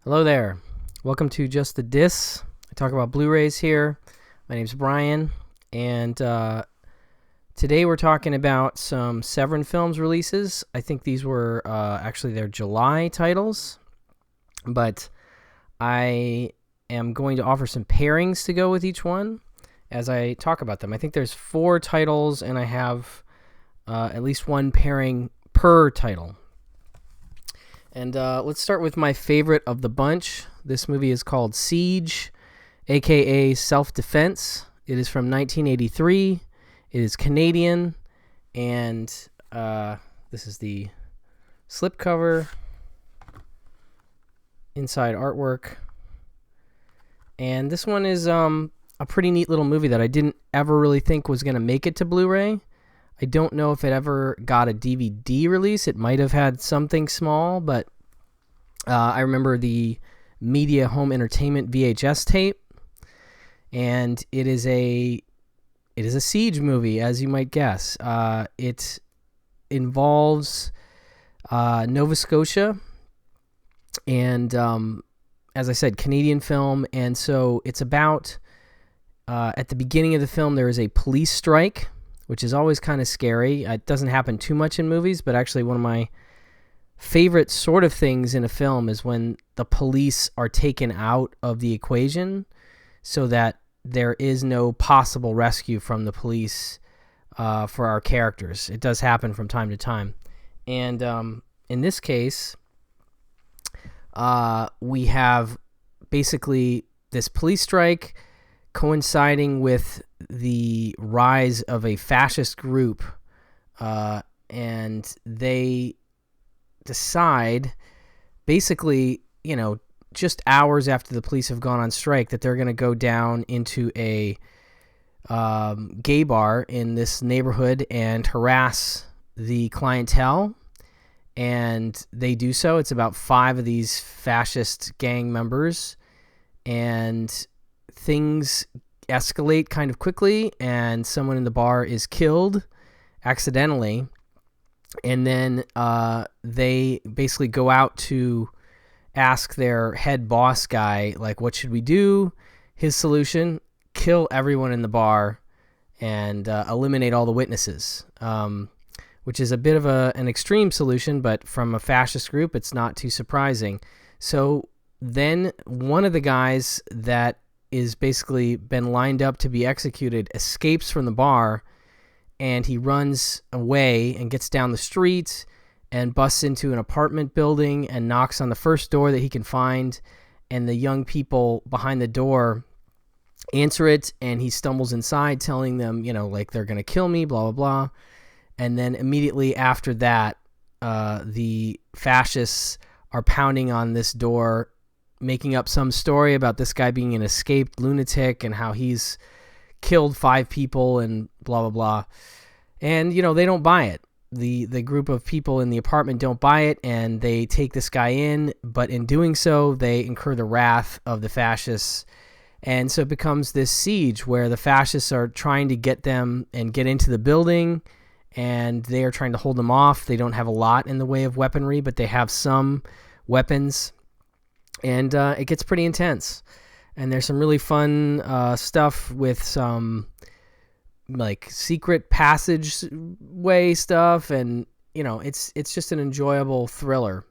Hello there. Welcome to Just the Dis. I talk about Blu-rays here. My name's Brian, and today we're talking about some Severin Films releases. I think these were actually their July titles, but I am going to offer some pairings to go with each one as I talk about them. I think there's 4 titles, and I have at least one pairing per title. And let's start with my favorite of the bunch. This movie is called Siege, aka Self-Defense. It is from 1983. It is Canadian, and this is the slipcover, inside artwork. And this one is a pretty neat little movie that I didn't ever really think was going to make it to Blu-ray. I don't know if it ever got a DVD release. It might have had something small, but I remember the Media Home Entertainment VHS tape, and it is a siege movie, as you might guess. It involves Nova Scotia, and as I said, Canadian film, and so it's about at the beginning of the film there is a police strike, which is always kind of scary. It doesn't happen too much in movies, but actually one of my favorite sort of things in a film is when the police are taken out of the equation so that there is no possible rescue from the police for our characters. It does happen from time to time. And in this case, we have basically this police strike coinciding with the rise of a fascist group, and they decide basically, just hours after the police have gone on strike, that they're going to go down into a gay bar in this neighborhood and harass the clientele, and they do so. It's about 5 of these fascist gang members, and things escalate kind of quickly, and someone in the bar is killed accidentally, and then they basically go out to ask their head boss guy, like, what should we do? His solution: kill everyone in the bar and eliminate all the witnesses, which is a bit of an extreme solution, but from a fascist group, it's not too surprising. So then one of the guys that is basically been lined up to be executed escapes from the bar, and he runs away and gets down the street and busts into an apartment building and knocks on the first door that he can find, and the young people behind the door answer it, and he stumbles inside telling them, like, they're going to kill me, blah, blah, blah. And then immediately after that, the fascists are pounding on this door, making up some story about this guy being an escaped lunatic and how he's killed 5 people and blah, blah, blah. And, they don't buy it. The group of people in the apartment don't buy it, and they take this guy in, but in doing so, they incur the wrath of the fascists. And so it becomes this siege where the fascists are trying to get them and get into the building, and they are trying to hold them off. They don't have a lot in the way of weaponry, but they have some weapons. And it gets pretty intense. And there's some really fun stuff with some like secret passageway stuff, and it's just an enjoyable thriller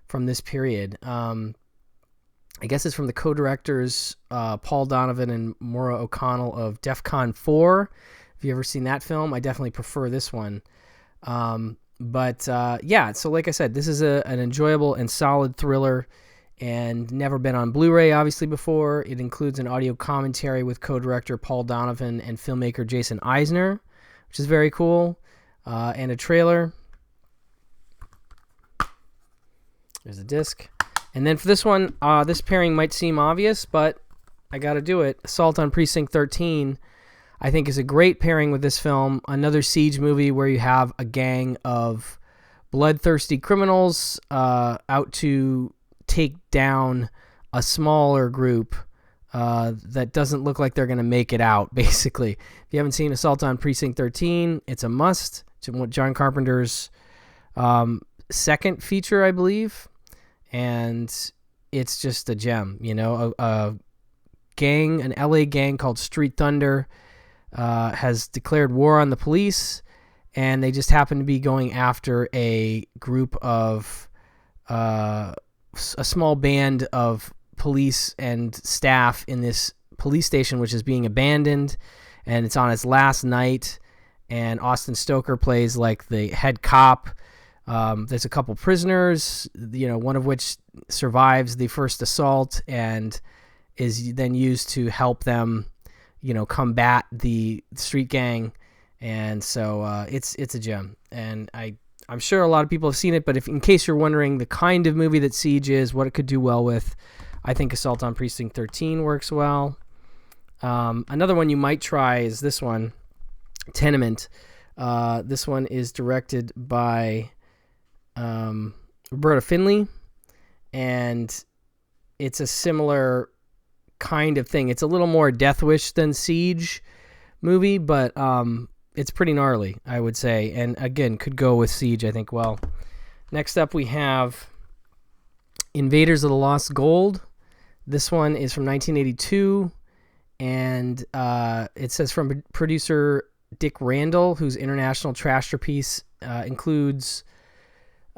from this period. I guess it's from the co-directors Paul Donovan and Maura O'Connell of Def Con 4. If you've ever seen that film, I definitely prefer this one. But so like I said, this is an enjoyable and solid thriller, and never been on Blu-ray, obviously, before. It includes an audio commentary with co-director Paul Donovan and filmmaker Jason Eisner, which is very cool, and a trailer. There's a disc. And then for this one, this pairing might seem obvious, but I got to do it. Assault on Precinct 13, I think, is a great pairing with this film. Another siege movie where you have a gang of bloodthirsty criminals out to take down a smaller group that doesn't look like they're going to make it out, basically. If you haven't seen Assault on Precinct 13, it's a must. It's John Carpenter's second feature, I believe. And it's just a gem. You know, a gang, an LA gang called Street Thunder, has declared war on the police, and they just happen to be going after a group of a small band of police and staff in this police station, which is being abandoned, and it's on its last night. And Austin Stoker plays like the head cop. There's a couple prisoners, you know, one of which survives the first assault and is then used to help them, you know, combat the street gang. And so it's a gem, and I'm sure a lot of people have seen it, but if in case you're wondering the kind of movie that Siege is, what it could do well with, I think Assault on Precinct 13 works well. Another one you might try is this one, Tenement. This one is directed by Roberta Finley, and it's a similar kind of thing. It's a little more Death Wish than Siege movie, but it's pretty gnarly, I would say, and again, could go with Siege, I think, well. Next up, we have Invaders of the Lost Gold. This one is from 1982, and it says from producer Dick Randall, whose international trasher-piece includes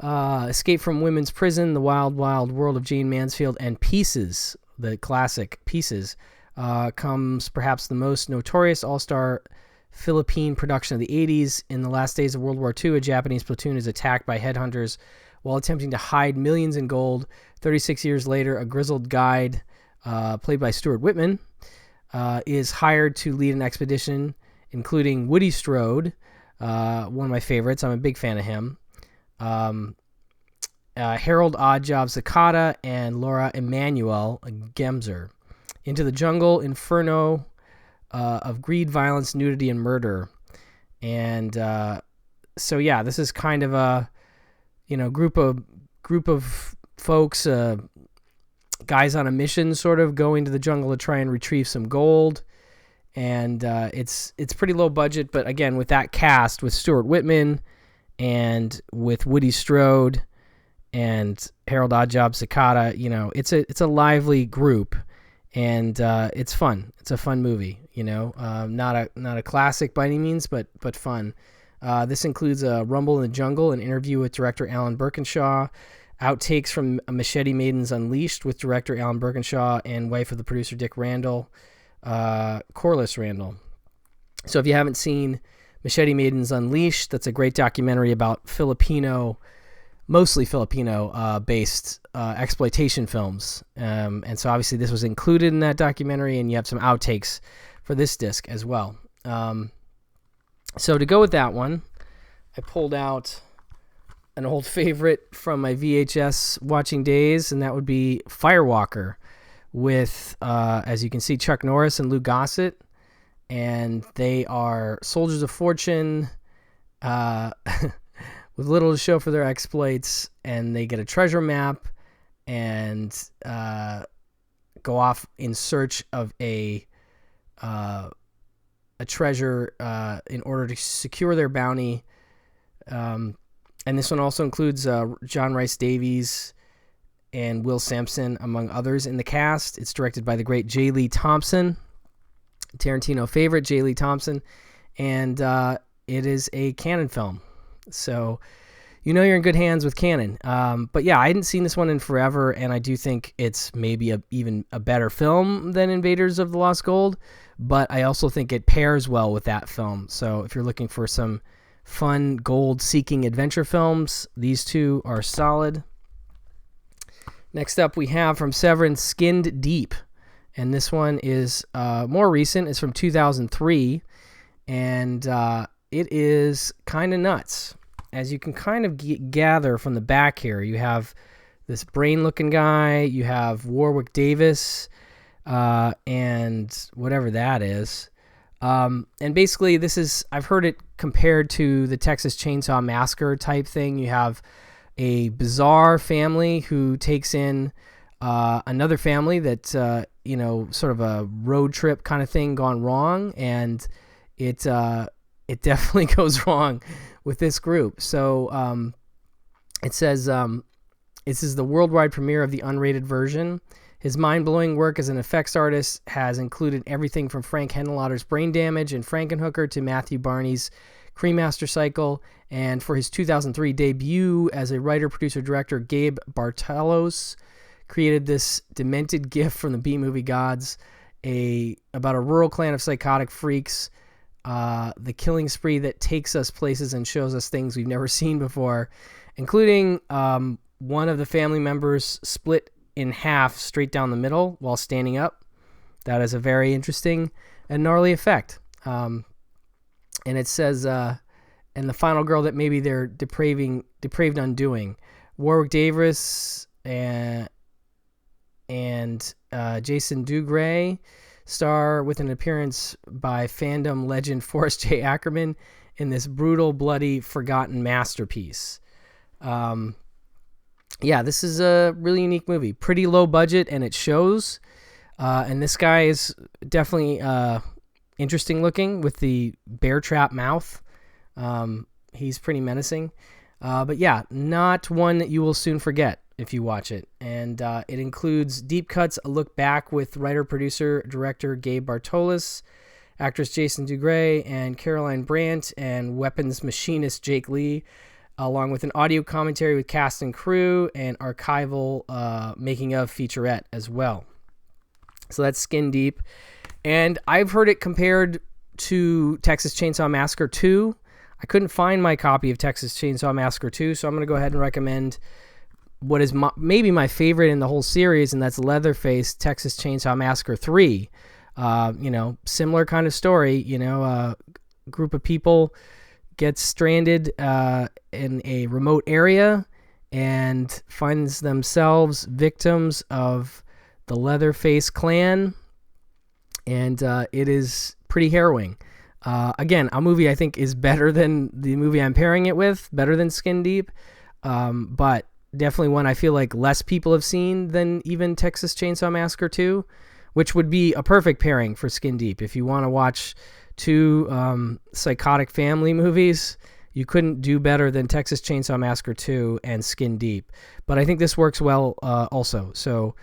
Escape from Women's Prison, The Wild Wild World of Jane Mansfield, and Pieces, the classic Pieces, comes perhaps the most notorious all-star Philippine production of the 80s. In the last days of World War II, a Japanese platoon is attacked by headhunters while attempting to hide millions in gold. 36 years later, a grizzled guide, played by Stuart Whitman, is hired to lead an expedition, including Woody Strode, one of my favorites. I'm a big fan of him. Harold Oddjob Sakata and Laura Emanuel Gemser, into the jungle inferno of greed, violence, nudity, and murder. And so yeah, this is kind of a, you know, group of folks, guys on a mission, sort of going to the jungle to try and retrieve some gold. And it's pretty low budget, but again, with that cast, with Stuart Whitman and with Woody Strode and Harold Oddjob Sakata, you know, it's a lively group, and it's fun. It's a fun movie, you know, not a classic by any means, but fun. This includes a Rumble in the Jungle, an interview with director Alan Birkinshaw, outtakes from Machete Maidens Unleashed with director Alan Birkinshaw and wife of the producer Dick Randall, Corliss Randall. So if you haven't seen Machete Maidens Unleashed, that's a great documentary about mostly Filipino based exploitation films. And so obviously this was included in that documentary, and you have some outtakes for this disc as well. So to go with that one, I pulled out an old favorite from my VHS watching days, and that would be Firewalker with, as you can see, Chuck Norris and Lou Gossett. And they are soldiers of fortune with little to show for their exploits, and they get a treasure map and go off in search of a treasure in order to secure their bounty. And this one also includes John Rhys Davies and Will Sampson, among others, in the cast. It's directed by the great J. Lee Thompson, Tarantino favorite, J. Lee Thompson, and it is a Cannon film. So you know you're in good hands with Cannon. But yeah, I hadn't seen this one in forever, and I do think it's maybe even a better film than Invaders of the Lost Gold, but I also think it pairs well with that film. So if you're looking for some fun gold-seeking adventure films, these two are solid. Next up, we have from Severin, Skinned Deep. And this one is more recent. It's from 2003, and it is kind of nuts. As you can kind of gather from the back here, you have this brain-looking guy, you have Warwick Davis, and whatever that is. And basically, this is, I've heard it compared to the Texas Chainsaw Massacre type thing. You have a bizarre family who takes in another family that, you know, sort of a road trip kind of thing gone wrong, and it definitely goes wrong with this group. So it says This is the worldwide premiere of the unrated version. His mind-blowing work as an effects artist has included everything from Frank Henenlotter's Brain Damage and Frankenhooker to Matthew Barney's Cremaster Cycle, and for his 2003 debut as a writer, producer, director, Gabe Bartalos created this demented gift from the B-movie gods, about a rural clan of psychotic freaks, the killing spree that takes us places and shows us things we've never seen before, including one of the family members split in half straight down the middle while standing up. That is a very interesting and gnarly effect. And it says, and the final girl that maybe they're depraved undoing. Warwick Davis and Jason Dougray star with an appearance by fandom legend Forrest J. Ackerman in this brutal, bloody, forgotten masterpiece. Yeah, this is a really unique movie. Pretty low budget, and it shows. And this guy is definitely interesting looking with the bear trap mouth. He's pretty menacing. But yeah, not one that you will soon forget if you watch it. And it includes deep cuts, a look back with writer, producer, director Gabe Bartalos, actress Jason Dougray and Caroline Brandt, and weapons machinist Jake Lee, along with an audio commentary with cast and crew and archival making of featurette as well. So that's Skin Deep. And I've heard it compared to Texas Chainsaw Massacre 2. I couldn't find my copy of Texas Chainsaw Massacre 2, so I'm going to go ahead and recommend what is maybe my favorite in the whole series, and that's Leatherface Texas Chainsaw Massacre 3. Similar kind of story. A group of people gets stranded in a remote area and finds themselves victims of the Leatherface clan, and it is pretty harrowing. Again, a movie I think is better than the movie I'm pairing it with, better than Skin Deep, but definitely one I feel like less people have seen than even Texas Chainsaw Massacre 2, which would be a perfect pairing for Skin Deep. If you want to watch two psychotic family movies, you couldn't do better than Texas Chainsaw Massacre 2 and Skin Deep. But I think this works well also. So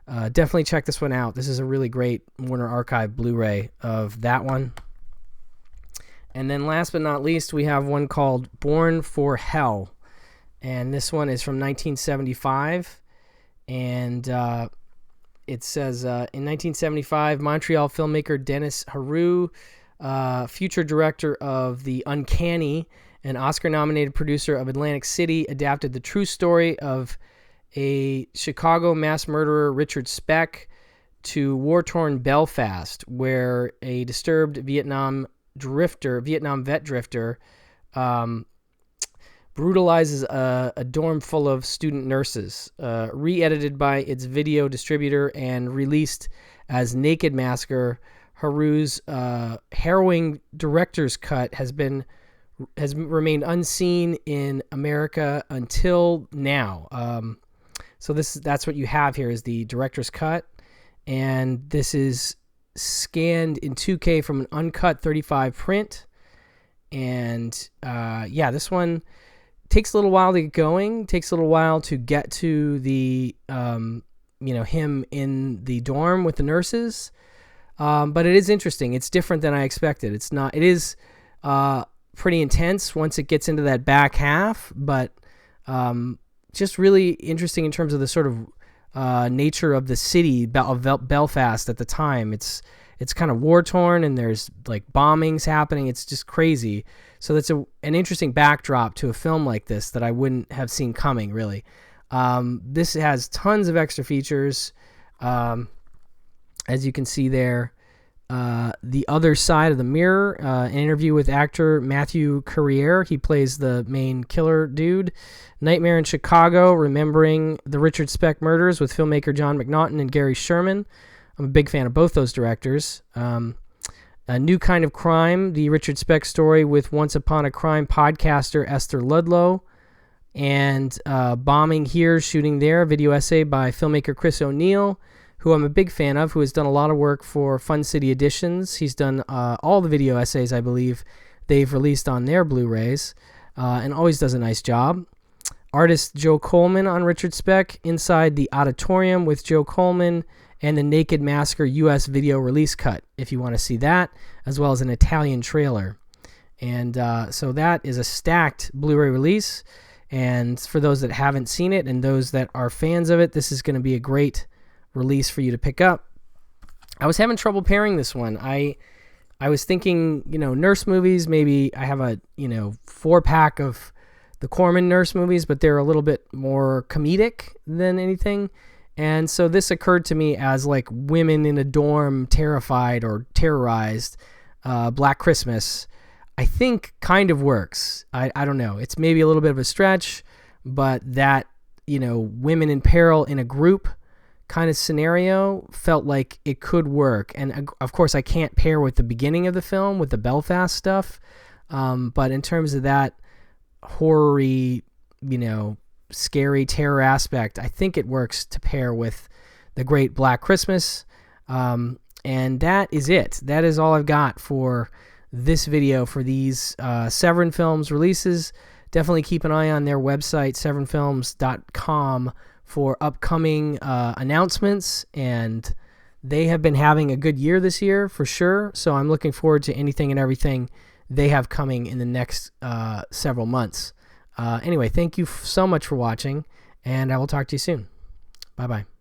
definitely check this one out. This is a really great Warner Archive Blu-ray of that one. And then last but not least, we have one called Born for Hell. And this one is from 1975. And it says, in 1975, Montreal filmmaker Dennis Haru, future director of The Uncanny and Oscar-nominated producer of Atlantic City, adapted the true story of a Chicago mass murderer, Richard Speck, to war-torn Belfast, where a disturbed Vietnam vet drifter, brutalizes a dorm full of student nurses. Re-edited by its video distributor and released as Naked Massacre, Haru's harrowing director's cut has remained unseen in America until now. So that's what you have here is the director's cut, and this is scanned in 2K from an uncut 35 print. And this one takes a little while to get going, takes a little while to get to the him in the dorm with the nurses. But it is interesting. It's different than I expected. It is pretty intense once it gets into that back half, but just really interesting in terms of the sort of nature of the city of Belfast at the time. It's kind of war-torn, and there's like bombings happening. It's just crazy. So that's an interesting backdrop to a film like this that I wouldn't have seen coming, really. This has tons of extra features. As you can see there, The Other Side of the Mirror, an interview with actor Matthew Courier. He plays the main killer dude. Nightmare in Chicago, remembering the Richard Speck murders with filmmaker John McNaughton and Gary Sherman. I'm a big fan of both those directors. A New Kind of Crime, the Richard Speck story with Once Upon a Crime podcaster Esther Ludlow. And Bombing Here, Shooting There, a video essay by filmmaker Chris O'Neill, who I'm a big fan of, who has done a lot of work for Fun City Editions. He's done all the video essays, I believe, they've released on their Blu-rays, and always does a nice job. artist Joe Coleman on Richard Speck, Inside the Auditorium with Joe Coleman, and the Naked Masker US video release cut, if you want to see that, as well as an Italian trailer. And so that is a stacked Blu-ray release. And for those that haven't seen it and those that are fans of it, this is going to be a great release for you to pick up. I was having trouble pairing this one. I was thinking, nurse movies, maybe I have a, 4-pack of the Corman nurse movies, but they're a little bit more comedic than anything. And so this occurred to me as like women in a dorm terrified or terrorized, Black Christmas. I think kind of works. I don't know. It's maybe a little bit of a stretch, but that, women in peril in a group kind of scenario felt like it could work. And of course, I can't pair with the beginning of the film with the Belfast stuff. But in terms of that horror-y, scary terror aspect, I think it works to pair with The Great Black Christmas. And that is it. That is all I've got for this video for these Severin Films releases. Definitely keep an eye on their website, severinfilms.com, for upcoming announcements, and they have been having a good year this year for sure, so I'm looking forward to anything and everything they have coming in the next several months. Anyway, thank you so much for watching, and I will talk to you soon. Bye-bye.